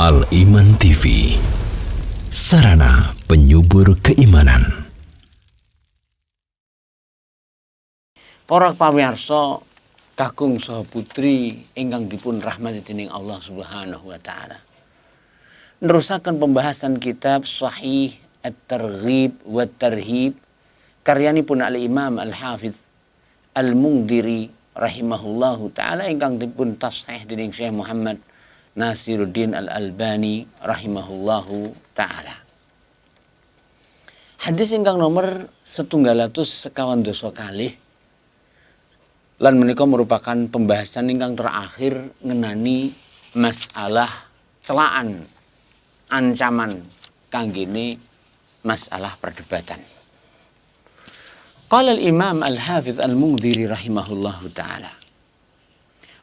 Al-Iman TV, sarana penyubur keimanan. Para pamirsa kakung saha putri ingkang dipun rahmati dening Allah Subhanahu wa taala. Nerusaken pembahasan kitab Sahih At-Targhib wa Tarhib karyanipun Al-Imam Al-Hafiz Al-Mundhiri rahimahullahu taala ingkang dipun tashih dening Syekh Muhammad Nasiruddin Al-Albani rahimahullahu taala. Hadis ingkang nomor 152 kalih lan menika merupakan pembahasan ingkang terakhir ngenani masalah celaan ancaman kanggene masalah perdebatan. Qala al-Imam Al-Hafiz Al-Mundhiri rahimahullahu taala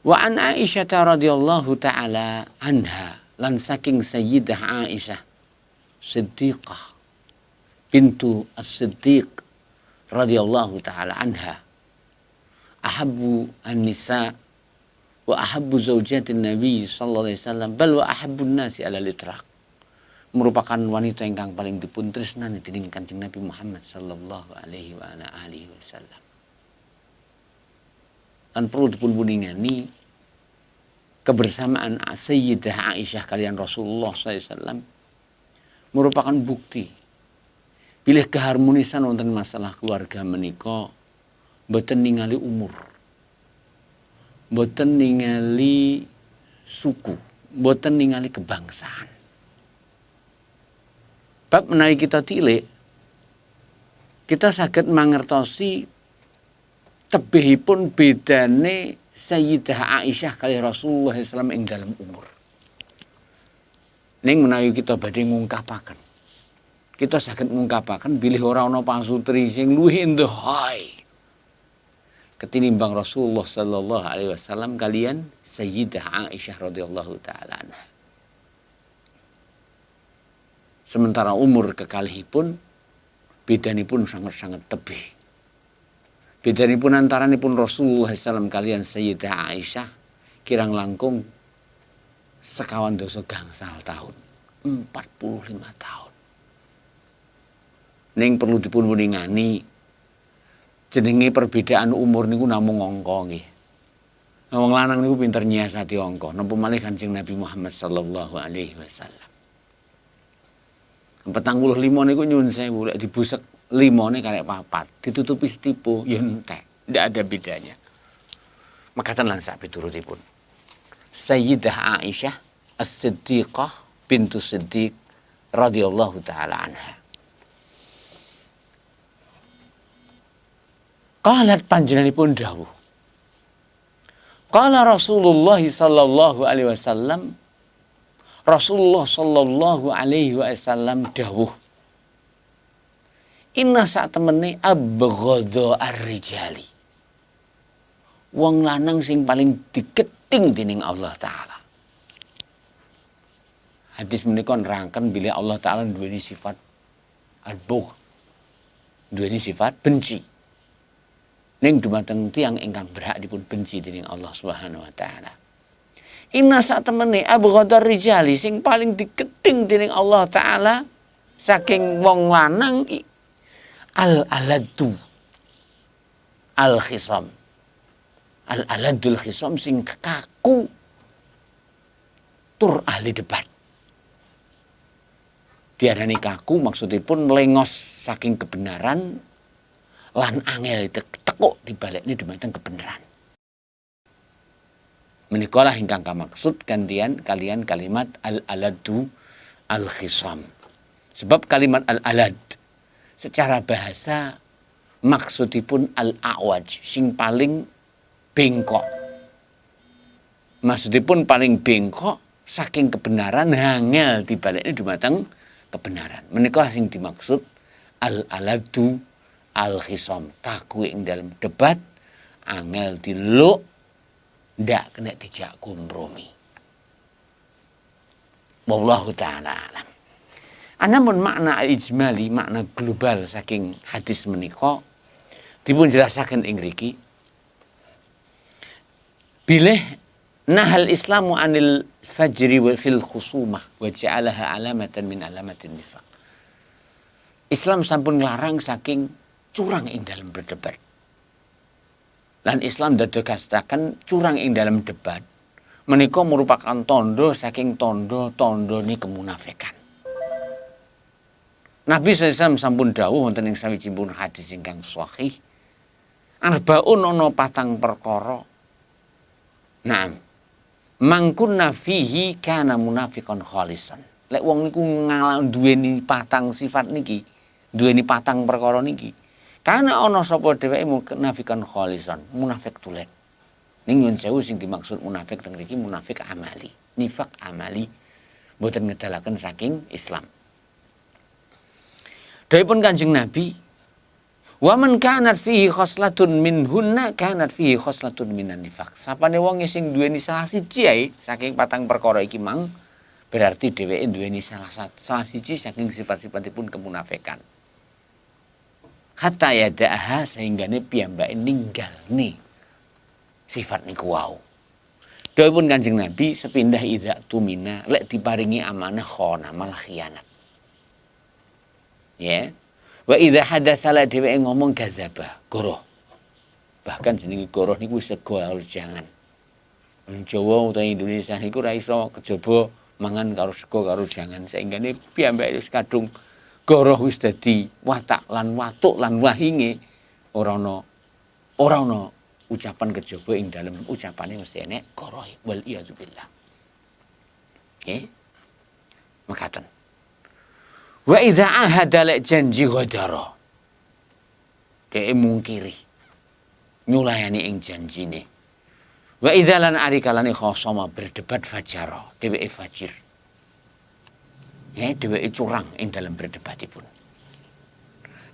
wa an Aisyah radhiyallahu taala anha lan saking Sayyidah Aisyah Siddiqah bintu As-Siddiq radhiyallahu taala anha ahabbu an-nisa wa ahabbu zaujatin Nabi sallallahu alaihi wasallam bal wa ahabbun nasi ala al-itraq, merupakan wanita ingkang paling dipun tresnani dening Kanjeng Nabi Muhammad sallallahu alaihi wa ala alihi wasallam. Dan perlu dipun puningani kebersamaan Sayyidah Aisyah kalian Rasulullah SAW merupakan bukti bilih keharmonisan wonten masalah keluarga menika mboten ningali umur, mboten ningali suku, mboten ningali kebangsaan. Bab menawi kita tilik, kita saged mangertosi tebihipun bedane Sayyidah Aisyah kali Rasulullah SAW ing dalam umur. Ning menawi kita badhe ngungkapaken, kita saged ngungkapaken bilih ora ana pasutri sing luwih endahai ketinimbang Rasulullah sallallahu alaihi wasallam kalian Sayyidah Aisyah radhiyallahu taala anha. Sementara umur kekalihipun bedanipun sangat-sangat tebih. Bedanipun antaranipun Rasulullah SAW kalian Sayyidah Aisyah kirang langkung 50 gangsal tahun, 45 tahun. Ning perlu dipun winingani jenenge perbedaan umur niku namung angka nggih. Wong lanang niku pinter nyiasati angka, napa malih Kanjeng Nabi Muhammad sallallahu alaihi wasallam. 45 niku nyuwun sewu lek dibusek 5-ne karek 4, ditutupi setipu ya entek, ndak ada bedanya. Makaten lan sak piturutipun. Sayyidah Aisyah As-Siddiqah bintu Siddiq radhiyallahu taala anha. Qalat panjenenganipun dawuh. Qala Rasulullah sallallahu alaihi wasallam, Rasulullah sallallahu alaihi wasallam dawuh, inna sak temene abghadha ar-rijali, wong lanang sing paling diketing dening Allah taala. Hadis menika nerangken bilih Allah taala duweni sifat al-bugh, duweni sifat benci. Ning dumateng tiyang ingkang berhak dipun benci dening Allah Subhanahu wa taala. Inna sak temene abghadha ar-rijali sing paling diketing dening Allah taala saking wong lanang al-aladu al-khisam. Al-aladul khisam sing kaku tur ahli debat. Diarani kaku maksudipun melengos saking kebenaran lan angel tekuk dibalekne dumateng kebenaran. Menika lah ingkang kamaksud kalian kalimat al-aladu al-khisam. Sebab kalimat al-alad secara bahasa maksudipun al-a'waj sing paling bengkok. Maksudipun paling bengkok saking kebenaran hangel dibalekne dumateng kebenaran. Menika sing dimaksud al-aladu al-khisam, kaku ing dalam debat, angel diluk, ndak kena dijak kompromi. Wallahu ta'ala alam. Anamun makna ijmali, makna global saking hadis menika dipun jelasaken ing mriki. Bilih nahal Islamu anil fajri wa fil khusumah wa ja'alaha alamatan min alamatin nifaq. Islam sampun nglarang saking curang ing dalam berdebat. Lan Islam dadosaken curang ing dalam debat menika merupakan tondo saking tondo-tondone kemunafikan. Nabi SAW sampun dawuh wonten ing sawijipun hadis ingkang sahih. Arbaun ana patang perkara. Naam. Mangkunna fihi kana munafiqan khalisan. Lek wong niku duweni patang sifat niki, duweni patang perkara niki. Karena ana sapa dheweke munafiqan khalisan, munafik tulen. Ning nyun sewu sing dimaksud munafik teng mriki munafik amali, nifak amali boten ngedalaken saking Islam. Dawuhipun Kanjeng Nabi, wa man kanat fihi khoslatun minhunna kanat fihi khoslatun minan nifaq. Sapane wong sing duweni salah siji ae saking patang perkara iki mang berarti dheweke duweni salah siji saking sifat-sifatipun kemunafikan. Hatta yada'aha sehinggane piyambake ninggalne sifat niku wau. Dawuhipun Kanjeng Nabi sepindah idza tumina lek diparingi amanah khona malah khianat. Ya. Wa idza hadatsa la dheweke ngomong gazaba, goroh. Bahkan jenenge goroh niku wis sego harus jangan. Wong Jawa utawa Indonesia niku ora iso kejaba mangan karo sego karo jangan sainggane piyambake wis kadung goroh wis dadi watak lan watuk lan wahinge ora ana ucapan kejaba ing dalem ucapane mesti enek goroh wal iyad billah. Nggih. Mekaten. Wa idza ahada la janji ghadara. Dhek mungkiri. Nyulayani ing janjine. Wa idza lan arikalane khosama berdebat fajara, dheweke fajir. Ya, dheweke curang ing dalam berdebatipun.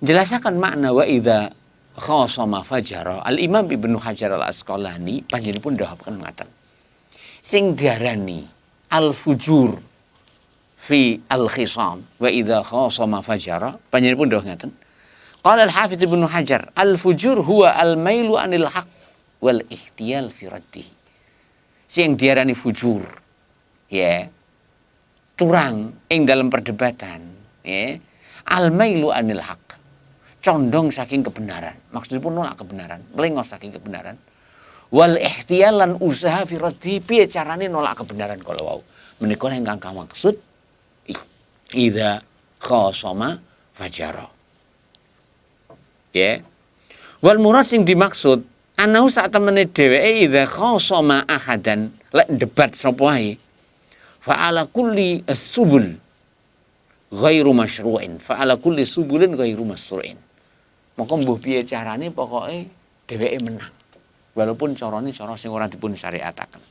Jelasaken makna wa idza khosama fajara. Al-Imam Ibnu Hajar Al-Asqalani panjenenganipun ndhawuhaken ngaten. Sing diarani al-fujur fi al-khisam wa idza khasama fajara panjenenganipun dawuh ngaten. Qala al-Hafidz Ibnu Hajar al-fujur huwa al-mailu anil haqq wal ikhtiyal fi raddihi. Sing diarani fujur ya curang ing dalam perdebatan ya al-mailu anil haqq condong saking kebenaran maksudipun nolak kebenaran melengos saking kebenaran wal ikhtiyal lan usaha fi raddihi piye carane nolak kebenaran kalau wau menika ingkang kamaksud idza khasama fajara. Ya. Wal murad sing dimaksud anahu sak temene dheweke idza khasama ahadan lek debat sapa ae fa ala kulli as-subul ghairu masyru'in fa ala kulli subulin ghairu masyru'in. Maka mbuh piye carane pokoke dheweke menang. Walaupun carane cara sing ora dipun syariataken.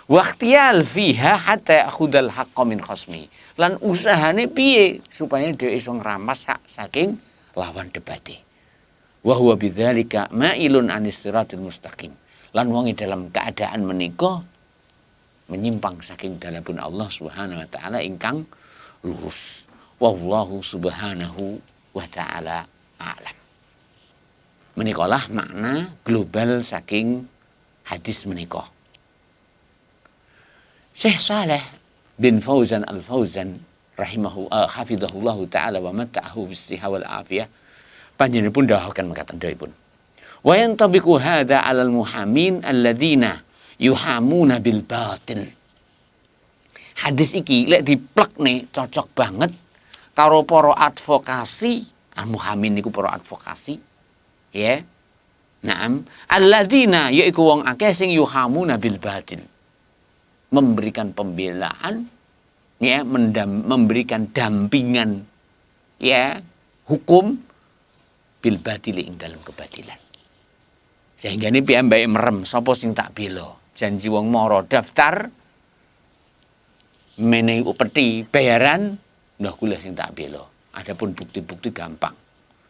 Waqtiyal fiha hatta ya'khudal haqqa min khasmi. Lan usahane piye supaya dhewe iso ngramas hak saking lawan debate. Wa huwa bidzalika ma'ilun anis siratil mustaqim. Lan wong dalam keadaan menika menyimpang saking dalapun Allah Subhanahu wa taala ingkang lurus. Wallahu subhanahu wa taala a'lam. Menikalah makna global saking hadis menika. Syekh Saleh bin Fauzan Al-Fauzan hafizahullah taala wa mata'ahu bis-siha wal afiyah panjenenganipun dawuhaken mekaten dawuhipun wa yantabiqu hadza 'alal muhamin alladzina yuhamuna bil batil. Hadis iki lek diplekne cocok banget karo para advokasi, muhamin niku para advokasi ya. Naam, alladzina yaiku wong akeh sing yuhamuna bil batil. Memberikan pembelaan ya memberikan dampingan ya hukum bil batili ing dalam kebatilan sehingga ini piyambake merem sapa sing tak bela janji wong mara daftar menehi upeti bayaran ndah kula sing tak bela adapun bukti-bukti gampang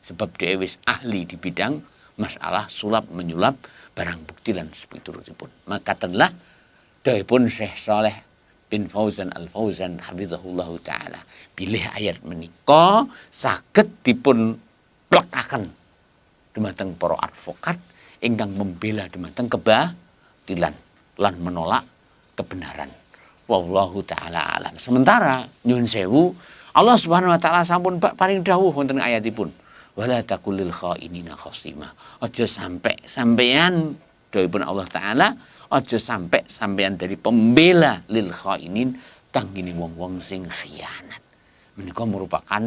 sebab dhewe wis ahli di bidang masalah sulap menyulap barang bukti lan sepiturutipun maka telah dawuhipun Syekh Saleh bin Fauzan Al-Fauzan hafizahullah taala bilih ayat menika saged dipun plekaken dumateng para advokat ingkang membela dumateng kebatilan lan menolak kebenaran. Wallahu taala alam. Sementara nyun sewu Allah Subhanahu wa taala sampun paring dawuh wonten ayatipun. Wala taqul lil khainina khasima. Aja sampai sampeyan dawuhipun Allah taala, aja sampai sampeyan dari pembela lil khainin kang ngene wong-wong sing khianat. Menika merupakan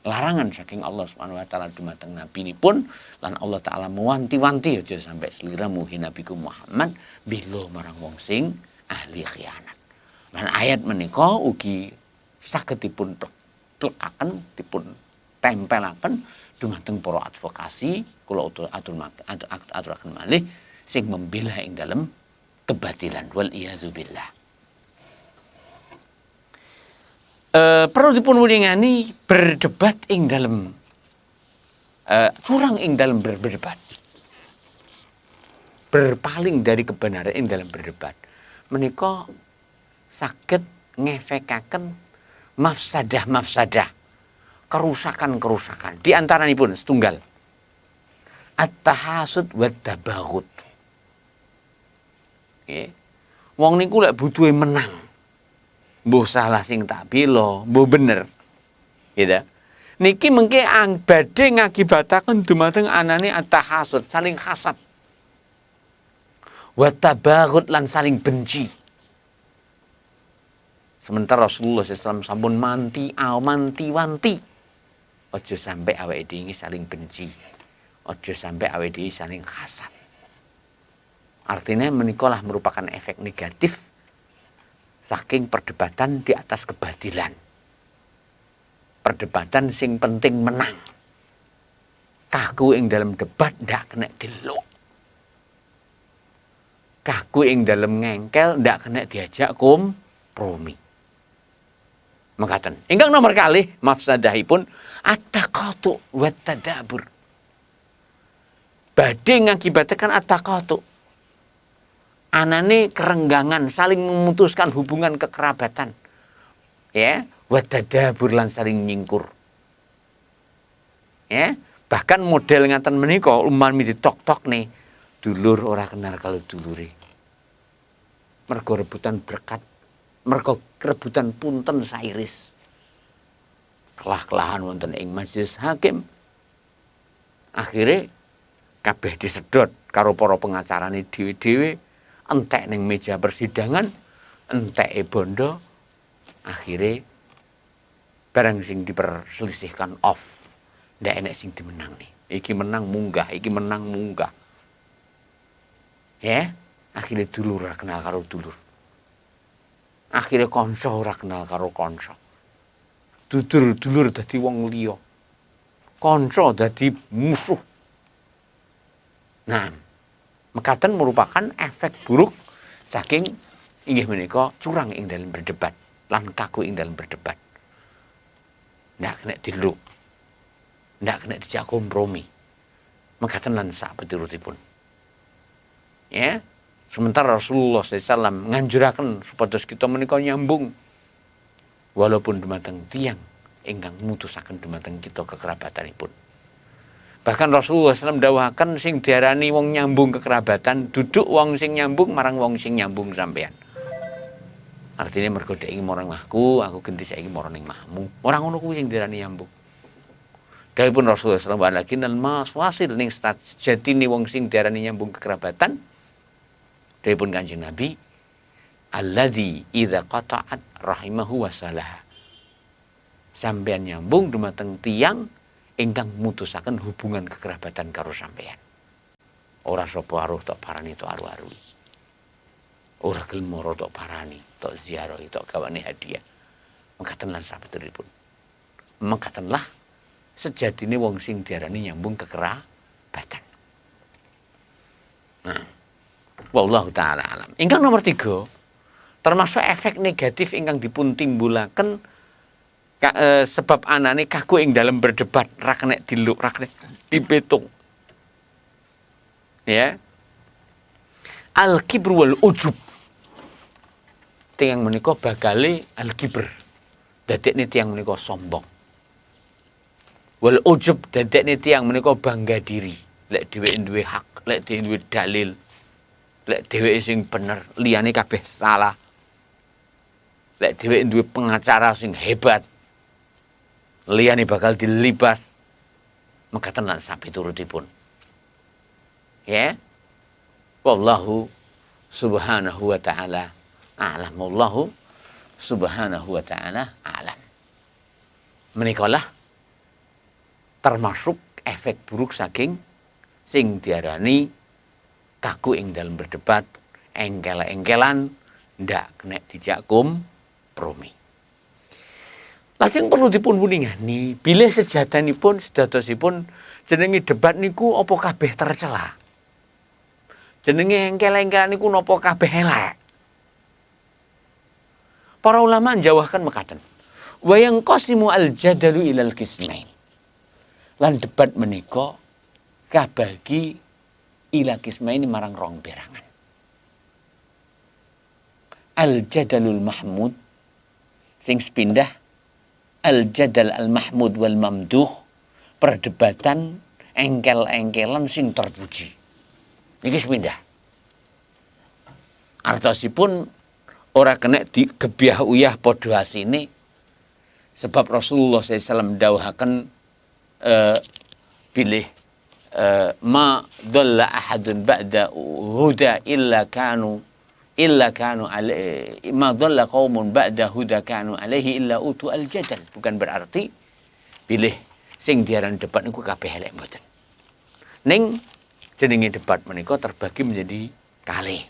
larangan saking Allah Subhanahu wa taala dumateng nabinipun lan Allah taala mewanti-wanti aja sampai sliramu nabiku Muhammad bela marang wong sing ahli khianat. Lan ayat menika ugi saged dipun plekaken, dipun tempelaken dumateng para advokasi kula aturaken malih sing membela ing dalem kebatilan wal iyadzu billah. Perlu dipun winingani berdebat ing dalam curang ing dalam berdebat, berpaling dari kebenaran ing dalam berdebat menika saged ngefekaken mafsadah kerusakan di antaranipun setunggal at-tahasud wa tabaghut. Nggih. Wong niku lek butuhe menang. Mbuh salah sing tak bela, mbuh bener. Gitu. Niki mengke badhe ngakibataken dumateng anane at-tahasud, saling hasad. Wa tabaghut lan saling benci. Sementara Rasulullah SAW sampun manti-wanti. Aja sampai awake dhewe saling benci. Aja sampai awake dhewe saling hasad. Artinya menikalah merupakan efek negatif saking perdebatan di atas kebatilan. Perdebatan sing penting menang. Kaku ing dalam debat ndak kena diluk. Kaku ing dalam ngengkel ndak kena diajak kompromi. Mekaten. Ingkang nomor kalih mafsadahipun at-taqatu wa tadabur. Badhe ngakibatkan at-taqatu. Anane kerenggangan, saling memutuskan hubungan kekerabatan. Ya, wa tadabur lan saling nyingkur. Ya, bahkan model ngaten menika umami ditok-tok nih, dulur ora kenal kalau dulure. Mergo rebutan berkat, mergo rebutan punten sairis. Kelah-kelahan wonten ing majelis hakim. Akhire kabeh disedot karo para pengacarane dhewe-dhewe. Entek ning meja persidangan, entek bondo, akhirnya barang sing diperselisihkan off, ndak enek sing dimenang nih. Iki menang munggah, iki menang munggah. Ya, akhirnya dulur ora kenal karo dulur. Akhirnya konco ora kenal karo konco. Dulur dadi wong liya. Konco dadi musuh. Nah, mekaten merupakan efek buruk saking inggih menika curang ing dalam berdebat lan kaku ing dalam berdebat. Ndak kena diluk. Ndak kena dijak kompromi. Mekaten lan sak piturutipun. Ya, sementara Rasulullah SAW nganjuraken supados kita menika nyambung walaupun dumateng tiyang ingkang mutusaken dumateng kita kekerabatanipun. Bahkan Rasulullah SAW dawuhaken sing diarani wong nyambung kekerabatan duduk wong sing nyambung marang wong sing nyambung sampean. Artinya mergo dhek iki marang mahku, aku genti saiki marang ning mahmu. Ora ngono kuwi sing diarani nyambung. Dawuhipun Rasulullah SAW lagi nal mas wasil ning sejatine wong sing diarani nyambung kekerabatan. Dawuhipun Kanjeng Nabi, alladzi idza qata'at rahimahu wasalah. Sampean nyambung dumateng tiyang ingkang mutusaken hubungan kekerabatan karo sampeyan. Ora sapa aruh tok parani tok aru-arui. Ora gelem mara tok parani, tok ziarah, tok gawane hadiah. Mekaten lan sabeturipun. Mekatenlah sejatine wong sing diarani nyambung kekerabatan. Nah, wallahu taala alam. Ingkang nomor 3, termasuk efek negatif ingkang dipun timbulaken sebab anane kaku ing dalam berdebat ra kena diluk, ra kena dipetung. Ya. Al-kibru wal ujub. Tiyang menika bagale al-kibr. Dadekne tiyang menika sombong. Wal ujub dadekne tiyang menika bangga diri. Lek dheweke duwe hak, lek dhewe duwe dalil, Lek dheweke sing bener, liyane kabeh salah. Lek dheweke duwe pengacara sing hebat, liyane bakal dilibas. Mekaten lan sapiturutipun. Ya. Wallahu subhanahu wa ta'ala a'lam. Wallahu subhanahu wa ta'ala a'lam. Menikalah termasuk efek buruk saking sing diarani kaku ing dalam berdebat, engkel-engkelan, ndak kena dijak kompromi. Lajeng perlu dipun wuningani, bilih sejadanipun sedotosipun jenenge debat niku apa kabeh tercela. Jenenge engkel-engkelan niku napa kabeh elek. Para ulama njawahkan mekaten. Wa yanqasimu al-jadalu ilal qismain. Lan debat menika kabagi ila qismain marang rong perangan. Al-jadalul mahmud sing sepindah al-jadal al-mahmud wal mamduh, perdebatan engkel-engkelan sing terpuji. Niki sepindah. Artosipun ora kena digebyah uyah padha asine. Sebab Rasulullah SAW dawuhaken pilih ma dhalla ahadun ba'da huda illa kanu alaihi ma dhalla qaumun ba'da huda kanu alaihi illa utu al-jadal. Bukan berarti pilih sing diaran debat niku kabeh elek mboten. Ning jenenge debat menika terbagi menjadi kalih.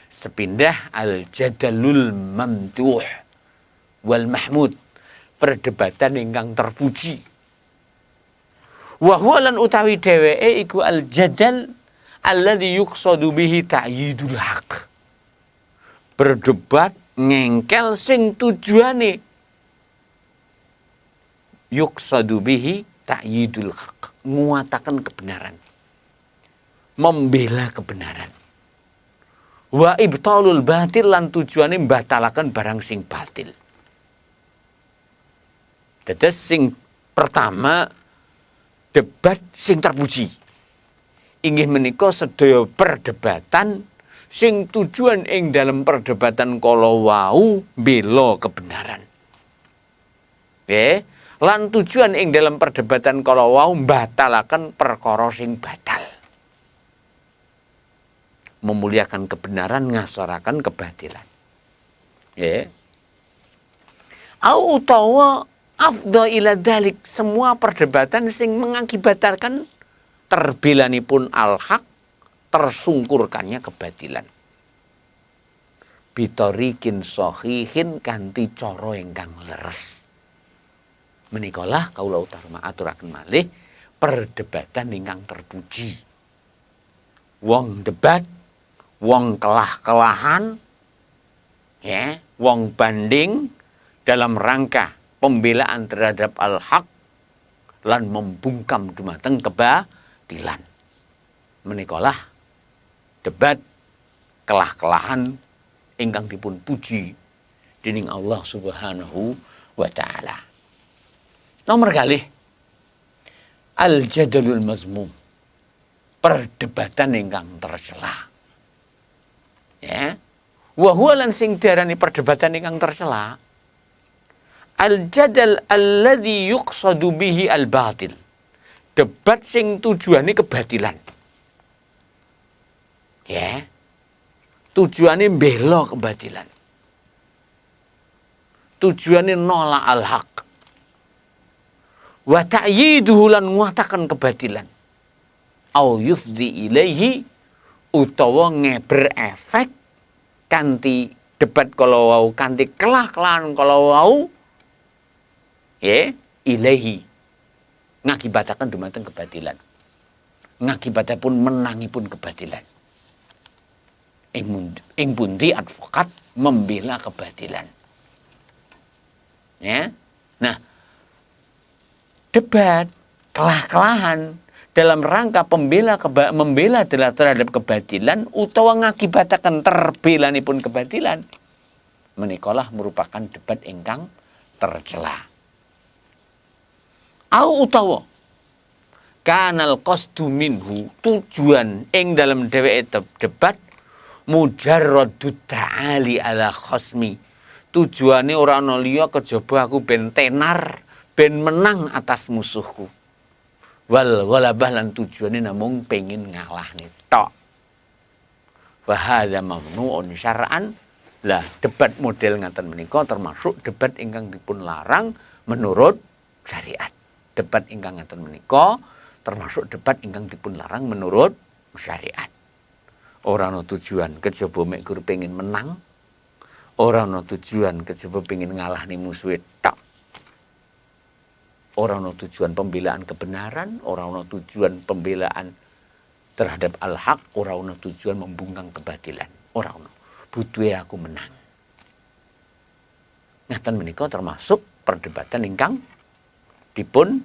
Sepindah al-jadalul mamduh wal mahmud, perdebatan ingkang terpuji. Wa huwa lan utawi dheweke iku al-jadal alladzi yuqsadu bihi ta'yidul haq. Berdebat ngengkel sing tujuane yuqsadu bihi ta'yidul haq, nguataken kebenaran, membela kebenaran. Wa ibtalul batil lan tujuane mbatalaken barang sing batil. Dados sing pertama debat sing terpuji. Inggih menika sedaya perdebatan sing tujuan ing dalam perdebatan kala wau bela kebenaran. Lan tujuan ing dalam perdebatan kala wau mbatalaken perkara sing batal. Memuliakan kebenaran, ngasorakan kebatilan. Au utawa afdha ila dzalik, semua perdebatan sing mengakibatkan terbelanipun al-haq, tersungkurkannya kebatilan. Bitorikin sahihin kanthi cara ingkang leres. Menikalah kaula aturaken malih perdebatan ingkang terpuji. Wong debat, wong kelah-kelahan, wong banding dalam rangka pembelaan terhadap al-haq lan membungkam dumateng kebatilan. Menikalah debat kelah-kelahan ingkang dipun puji dening Allah Subhanahu wa taala. Nomor kalih al-jadalul mazmum, perdebatan ingkang tercela. Wa huwa lan sing diarani perdebatan ingkang tercela al-jadal alladzi yuqsadu bihi al-batil, debat sing tujuane kebatilan. Tujuane mbela kebatilan. Tujuane nolak al-haq. Wa ta'yiduhu lan nguataken kebatilan. Au yufdi ilaihi, utawa ngeber efek kanthi debat kala wau, kanthi kelah-kelahan kala wau, ilaihi, ngakibataken dumateng kebatilan. Ngakibatipun menangipun kebatilan. Ing pundi advokat membela kebatilan. Nah, debat kelah-kelahan dalam rangka membela terhadap kebatilan utawa ngakibataken terbelanipun kebatilan, menikalah merupakan debat ingkang tercela. Au utawa kanal qasdu minhu, tujuan ing dalam dheweke debat mujarradut ta'ali ala khasmi. Tujuane ora ana liya kejaba aku ben tenar, ben menang atas musuhku. Wal ghalabah lan tujuane namung pengin ngalahne tok. Wa hadza mamnu'un syar'an. Lah debat model ngaten menika termasuk debat ingkang dipun larang menurut syariat. Debat ingkang ngaten menika termasuk debat ingkang dipun larang menurut syariat. Ora ana tujuan kejaba mek gur pengin menang. Ora ana tujuan kejaba pengin ngalahne musuhe tok. Ora ana tujuan pembelaan kebenaran, ora ana tujuan pembelaan terhadap al-haq, ora ana tujuan membungkam kebatilan. Ora ana. Butuhe aku menang. Ngaten menika termasuk perdebatan ingkang dipun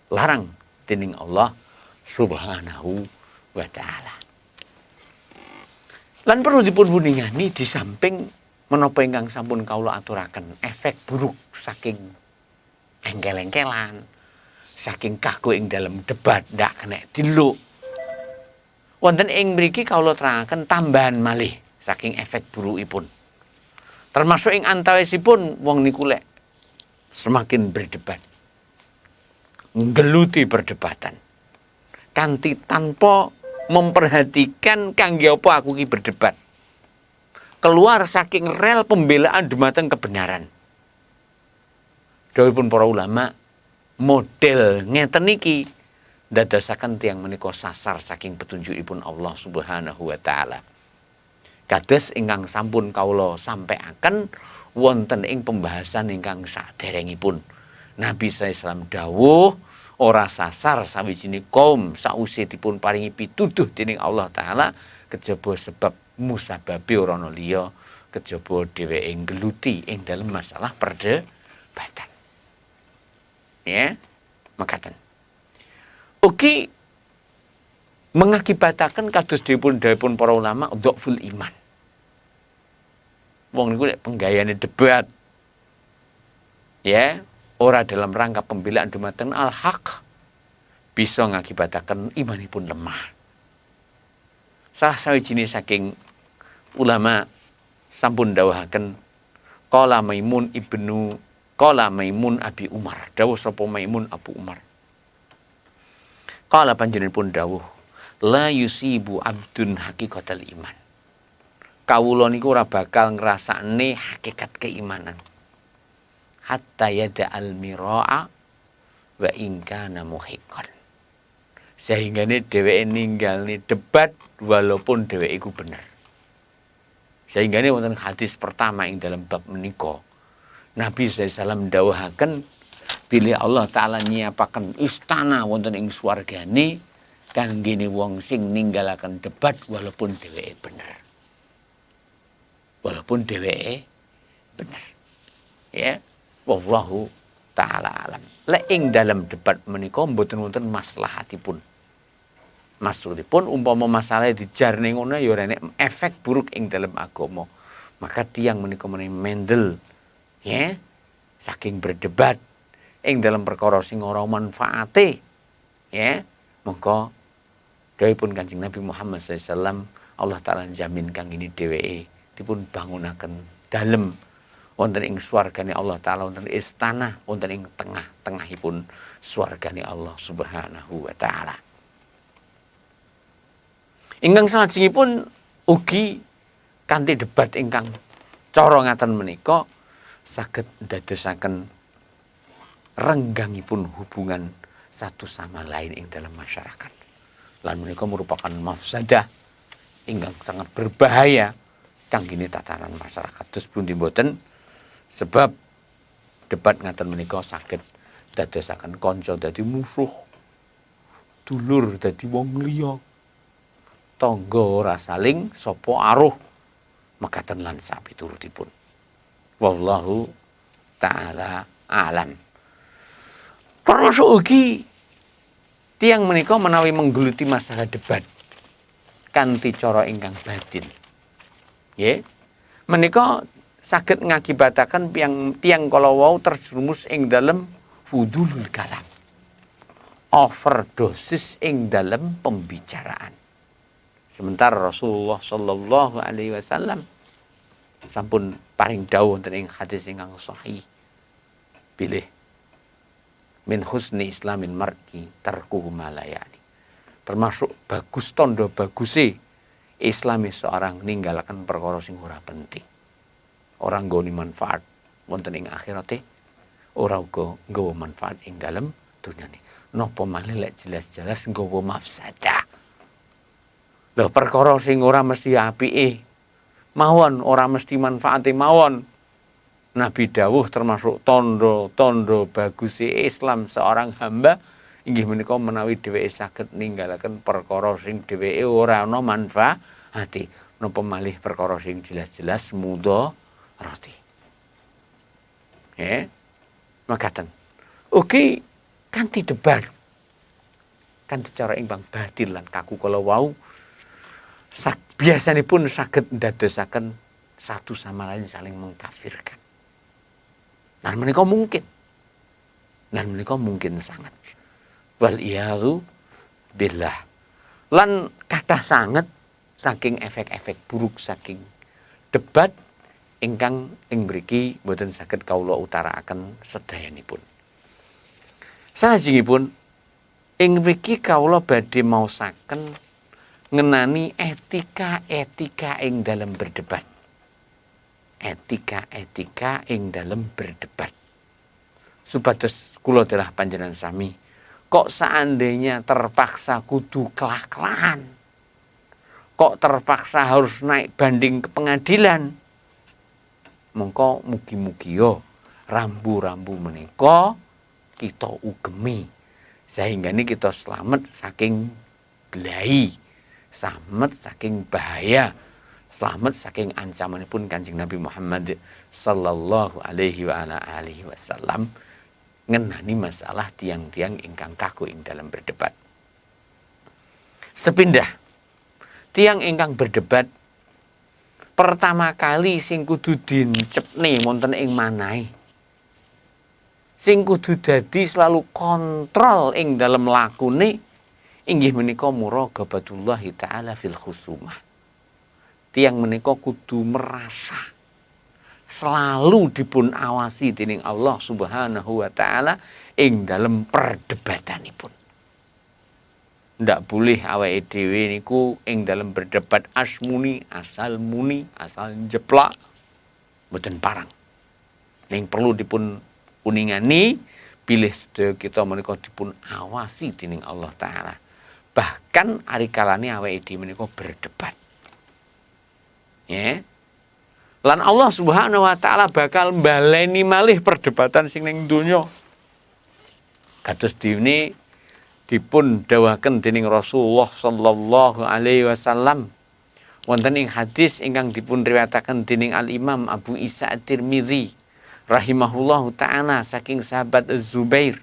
larang dening Allah Subhanahu wa taala. Lan perlu dipun buningani di samping menapa ingkang sampun kawula aturaken efek buruk saking engkel-engkelan, saking kaku ing dalam debat ndak kena diluk. Wonten ing mriki kawula terangaken tambahan malih saking efek burukipun. Termasuk ing antawisipun wong niku lek semakin berdebat, nggeluti perdebatan kanthi tanpa memperhatikan kangge apa aku ki berdebat. Keluar saking rel pembelaan dumateng kebenaran. Dawuhipun para ulama, model ngeten iki ndadosaken tiyang menika sasar saking petunjukipun Allah Subhanahu wa taala. Kados ingkang sampun kawula sampaiaken wonten ing pembahasan ingkang saderengipun. Nabi sallallahu dawuh ora sasar sawijining kaum sause dipun paringi pituduh dening Allah taala kejaba sebab musababe ora ana liya kejaba dheweke nggeluti ing dalem masalah perdebatan. Ya, makaten. Ugi mengakibatkan kados dipun dawuhipun para ulama dhaful iman. Wong niku lek penggayane debat ya, ora dalam rangka pembelaan dumateng al-haq bisa ngakibatkan imanipun lemah. Salah sawijine saking ulama sampun dawuhaken qala Maimun Abi Umar, dawuh sapa Maimun Abu Umar. Qala panjenenganipun dawuh la yusibu abdun haqiqatal iman. Kawula niku ora bakal ngrasakne hakikat keimanan. Hatta yada al-mira'a wa in kana muhiqqan. Sehingga dheweke ninggalne debat walaupun dheweke iku bener. Sehingga wonten hadis pertama ing dalam bab menika Nabi sallallahu dawuhaken bilih Allah taala nyiapaken istana wonten ing swargane kanggene wong sing ninggalaken debat walaupun dheweke bener. Walaupun dheweke bener. Ya, wallahu taala alam. Lek ing dalam debat menika mboten wonten maslahatipun. Maksudipun umpama masalah dijarne ngono ya ora enek efek buruk ing dalam agama. Maka tiyang menika mendel ya saking berdebat ing dalam perkara sing ora manfaate ya mongko dawuhipun Kanjeng Nabi Muhammad SAW Allah taala jamin kang ini dheweke dipun bangunaken dalem wonten ing swargane Allah taala wonten istana wonten ing tengah-tengahipun swargane Allah Subhanahu wa taala. Ingkang salajengipun ugi kanthi debat ingkang cara ngaten menika saged ndadosaken renggangipun hubungan satu sama lain ing dalam masyarakat. Lan menika merupakan mafsadah ingkang sangat berbahaya kanggene tatanan masyarakat. Terus pundi mboten sebab debat ngaten menika saged dadosaken kanca dadi musuh, dulur dadi wong liya, tangga ora saling sapa aruh mekaten lan sapiturutipun. Wallahu taala alam. Termasuk ugi tiyang menika menawi menggeluti masalah debat kanthi cara ingkang batil. Nggih. Menika saged ngakibataken tiang kala wau terjerumus ing dalem fudulul kalam. Overdosis ing dalem pembicaraan. Sementara Rasulullah sallallahu alaihi wasallam sampun paring dawuh wonten ing hadis ingkang sahih. Pilih min husni islamin mar'i tarkuhu ma la ya'ni. Termasuk bagus tondo baguse Islami seorang ninggalaken perkara sing ora penting. Ora nggoni manfaat wonten ing akhirate, ora uga nggawa manfaat ing dalem dunyane. Napa malih lek jelas-jelas nggawa mafsadah. Lho perkara sing ora mesti apike mawon, ora mesti manfaate mawon. Nabi dawuh termasuk tondo baguse Islam seorang hamba inggih menika menawi dheweke saged ninggalaken perkara sing dheweke ora ana manfaate, napa malih perkara sing jelas-jelas mudharati. Makaten. Ugi kanthi debar. Kanthi cara imbang batil lan kaku kala wau biasanipun saged ndadosaken satu sama lain saling mengkafirkan. Lan menika mungkin sangat. Wal iyadzu billah. Lan kathah sanget saking efek-efek buruk saking debat ingkang ing mriki boten saged kawula utarakaken sedayanipun. Salajengipun ing mriki kawula badhe maosaken ngenani etika-etika ing dalam berdebat. Etika-etika ing dalam berdebat. Supados kula telah panjenengan sami, kok seandainya terpaksa kudu kelah-kelahan, kok terpaksa harus naik banding ke pengadilan, mongko mugi-mugi yo rambu-rambu menika kita ugemi sehingga ini kita selamat saking belai, selamat saking bahaya, selamat saking ancamanipun Kanjeng Nabi Muhammad sallallahu alaihi wa ala alihi wasallam ngenani masalah tiang-tiang ingkang kaku ing dalam berdebat. Sepindah tiang ingkang berdebat pertama kali sing kudu dincepne wonten ing manahe. Sing kudu dadi selalu kontrol ing dalam lakune inggih menika muraqabatullah taala fil khusumah. Tiang menika kudu merasa selalu dipun awasi dening Allah Subhanahu wa taala ing dalem perdebatanipun. Ndak boleh awake dhewe niku ing dalem berdebat asmuni, asal jeplak mboten parang. Ning perlu dipun uningani bilih sedaya kita menika dipun awasi dening Allah taala. Bahkan ari kalane awake dhewe menika berdebat. Ya. Lan Allah Subhanahu wa taala bakal baleni malih perdebatan sing ning donya. Kados dene dipun dawuhaken dening Rasulullah sallallahu alaihi wasallam wonten ing hadis ingkang dipun riwayataken dening Al Imam Abu Isa At-Tirmidzi rahimahullahu taala saking sahabat Az-Zubair,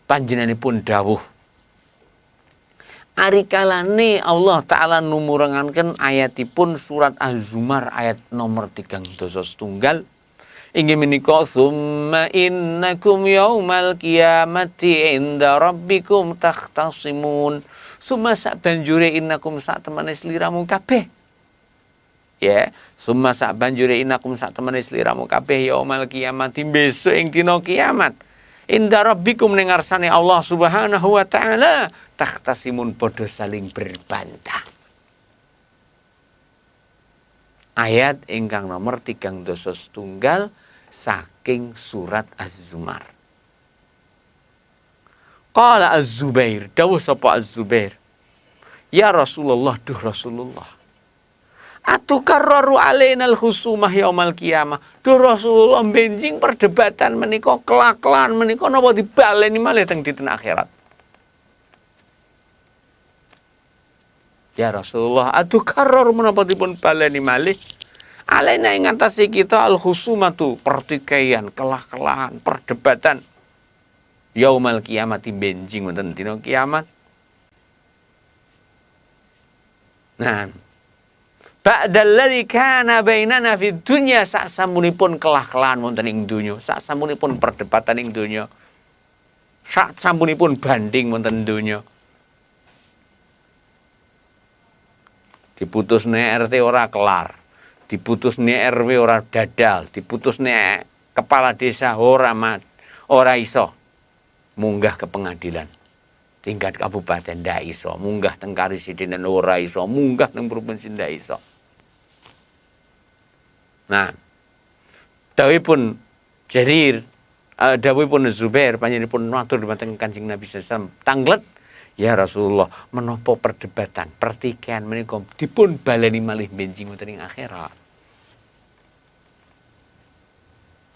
panjenenganipun dawuh ari kalane Allah taala numurangaken ayatipun surat Az-Zumar ayat nomor 3 setunggal inggih menika summa innakum yaumal qiyamati inda rabbikum takhtasimun. Summa sak banjure innakum sak temene sliramu kabeh. Ya, summa sak banjure innakum sak temene sliramu kabeh yaumal qiyamati besok ing dina kiamat. Inda rabbikum ning ngarsane Allah Subhanahu wa taala takhtasimun padha saling berbantah. Ayat ingkang nomor 3 setunggal saking surat Az-Zumar. Qala Az-Zubair, dawuh sapa Az-Zubair, ya Rasulullah, duh Rasulullah, atukarraru alainal khusumah yaumal qiyamah. Duh Rasulullah, benjing perdebatan menika kelak-kelakan menika napa dibaleni malih teng dinten akhirat. Ya Rasulullah, atukarraru menapa dipun baleni malih alaina ing ngantasi kita al khusumatu pertikaian, kelah-kelahan, perdebatan yaumal qiyamati benjing wonten dina kiamat. Nah, ba'dalladzi kana bainana fid dunya, saksamunipun kelah-kelahan wonten ing donya, saksamunipun perdebatan ing donya, saksamunipun banding wonten donya. diputusne RT ora kelar, diputusne RW ora dadal, diputusne kepala desa ora iso munggah ke pengadilan tingkat kabupaten ndak iso, munggah teng karesiden ora iso, munggah teng provinsi ndak iso. Nah, dawuhipun Jarir, dawuhipun Zubair panjenenganipun matur dhumateng Kanjeng Nabi sallallahu alaihi wasallam, tanglet ya Rasulullah, menapa perdebatan pertikaian menika dipun baleni malih benjing wonten ing akhirat.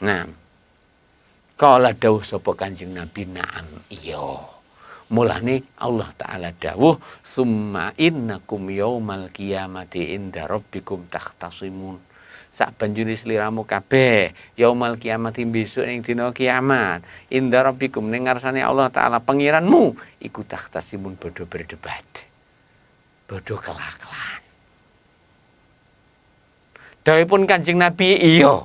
Nah, kala dawuh sapa Kanjeng Nabi, na'am iya. Mulane Allah Ta'ala dawuh, summa innakum yaumal qiyamati inda rabbikum takhtasimun. Sak banjuri sliramu kabeh yaumal qiyamati besok ning dina kiamat, inda rabbikum ning ngarsane Allah Ta'ala pangeranmu iku takhtasimun, padha berdebat, padha kelak-kelakan. Dawuhipun Kanjeng Nabi, iya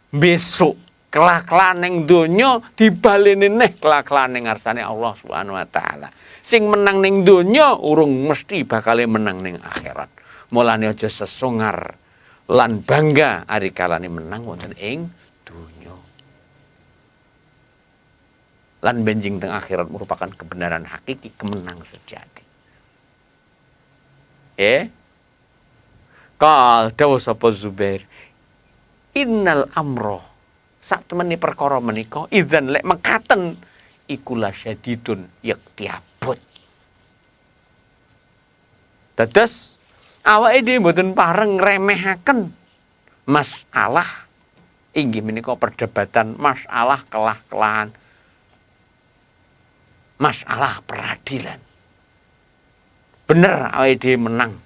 besok kelak-kelakan ning donya dibaleni neh kelak-kelakan ning ngarsane Allah Subhanahu wa taala. Sing menang ning donya urung mesti bakal menang ning akhirat. Mulane aja sesongar lan bangga ari kalane menang wonten ing donya. Lan benjing teng akhirat merupakan kebenaran hakiki, kemenang sejati. Kal dawuh sapa Zubair, innal amro sak temeni perkara menika idzan lek mekaten iku lasyadidun yaktiabut. Dados awake dhewe mboten pareng ngremehaken masalah inggih menika perdebatan, masalah kelah-kelahan, masalah peradilan. Bener awake dhewe menang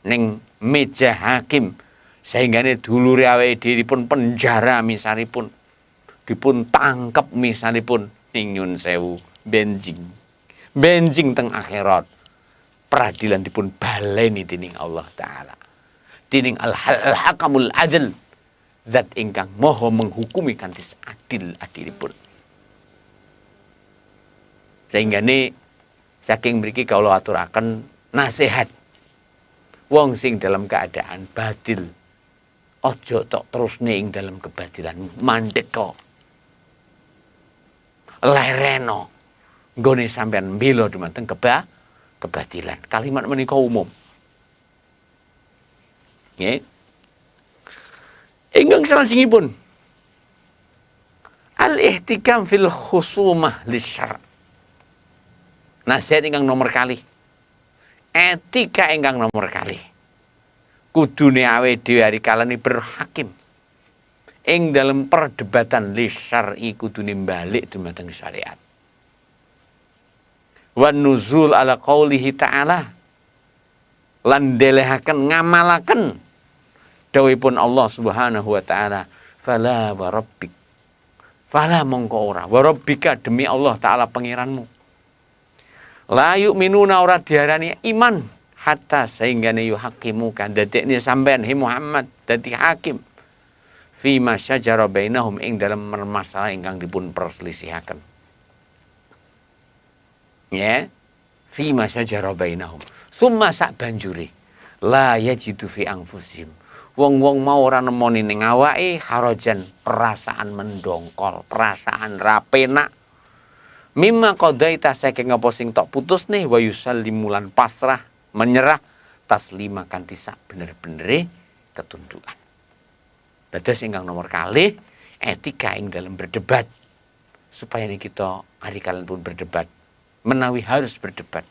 ning meja hakim, sehingga ini dulure awake dhewe dipun penjara misalipun, dipun tangkep misalipun, ning nyun sewu benjing teng akhirat peradilan dipun baleni dening Allah Ta'ala, dening al-hakamul adil, zat ingkang maha menghukumi kanthi adil-adilipun. Sehingga ini saking mriki kawula aturaken nasihat wong sing dalam keadaan batil, ojo tok terus ing dalam kebatilan, mandeka lereno nggone sampean mbela dumateng kebatilan. Kalimat menika umum. Nggih. Ingkang salajengipun al-ihtikam fil khusumah lisyar'. Nasihat ingkang nomor kalih, etika ingkang nomor kalih, kudune awake dhewe ari kalane berhakim ing dalam perdebatan lisyar'i, kudune balik dumateng syariat. Wan nuzul ala qaulihi ta'ala, lan delehaken ngamalaken dawuhipun Allah Subhanahu wa taala, fala wa rabbik, fala mongko ora, wa rabbika demi Allah Ta'ala pangeranmu, la yu'minuna ora diarani iman hatta sehingga ne yuhakimu kan dadekne sampean he Muhammad dadi hakim fima syajara bainahum ing dalam masalah ingkang dipun perselisihaken. Ya, fima syajara bainahum. Summa sak banjure la yajidu fi anfusihim. Wong-wong mau ora nemoni ning awake harajan, perasaan mendongkol, perasaan ra penak. Mimma qadaita saking apa sing tok putusne wa yusallimu lan pasrah menyerah taslima kanthi sak bener-benere ketundukan. Dados ingkang nomor kalih etika ing dalam berdebat, supaya ini kita hari kalian pun berdebat, menawi harus berdebat,